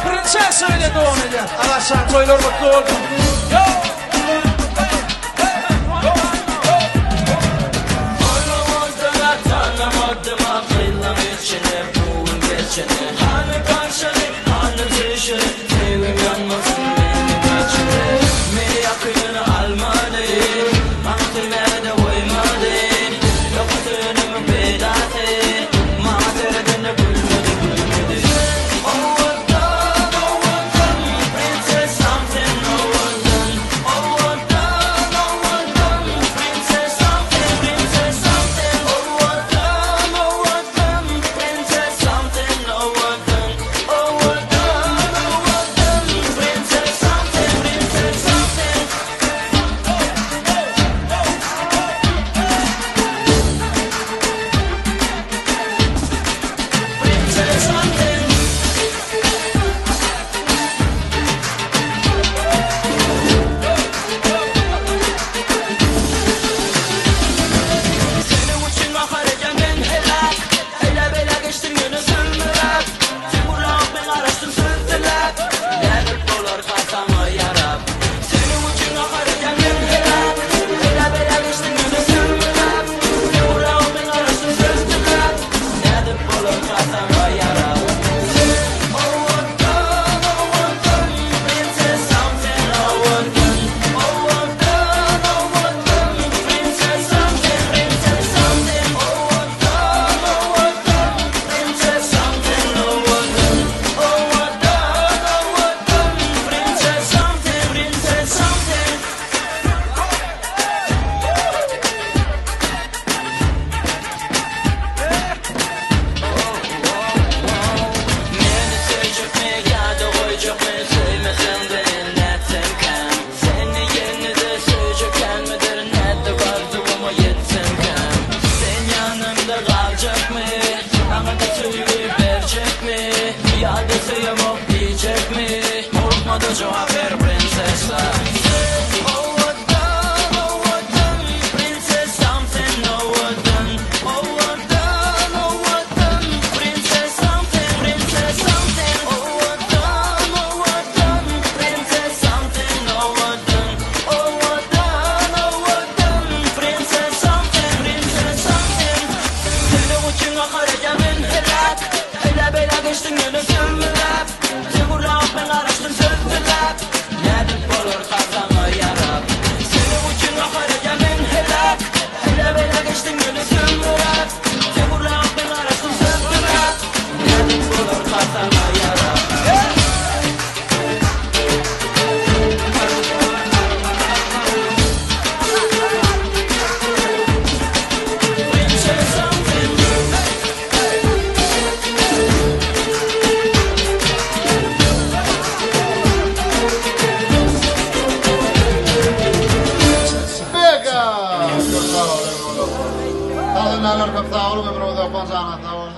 Prinsessa öyle doğum eder. Alaşan toylar mutlu olsun. Tanımadım aklım içine buğun geçene. Hani karşılık, hani tüşürük, sevim yanmasın benim içine. Beni yakını almadı, mahkemede uymadı. Yokutunu bedate, maderdini gülmedi gülmedi. Oh what done, princess something, oh what done. Oh what done, princess something, princess something. Oh what done, princess something, oh what done. Oh what done, princess something, princess something. Princess something. Senin için bakarken ben helak. Hele bela geçtim yönü sürmürek. Timurlak ben araştım sürtülek. Nedir dolar kazanma yarab. Senin için bakarken ben helak. Hele bela geçtim yönü sürmürek. Timurlak ben araştım sürtülek. Nedir dolar kazanma yarab. Oh what done, princess something, oh what done. Oh what done, princess something, princess something. Oh what done, princess something, oh what done. Oh what done, princess something, princess something. Meni sevecek mi ya da koyacak mı? Sevmesen beni netten kan. Seni yerine de sevecek gelmedir. Nerede vardı ama yettim kan. Sen yanımda kalacak mı? Bana da söyleyip verecek mi? Ya da sevmem diyecek mi? Korkma da cevap ver prinsesler. Oh what done, princess something, oh what done. Oh what done, princess something, princess something. Oh what done, princess something, oh what done. Oh what done, princess something, princess something. Senin için akarken ben helak. Hele bela geçtim yönü sürmürek. Timurlak ben araştım sürtülek. Nedir olur kazanma yarab. Senin için akarken ben helak. Hele bela geçtim yönü sürmürek. Timurlak ben araştım sürtülek. Nedir olur kazanma yarab. Princess something. Pega! Kadınlar çok sağ olun, memnun oldum. Sağ olun.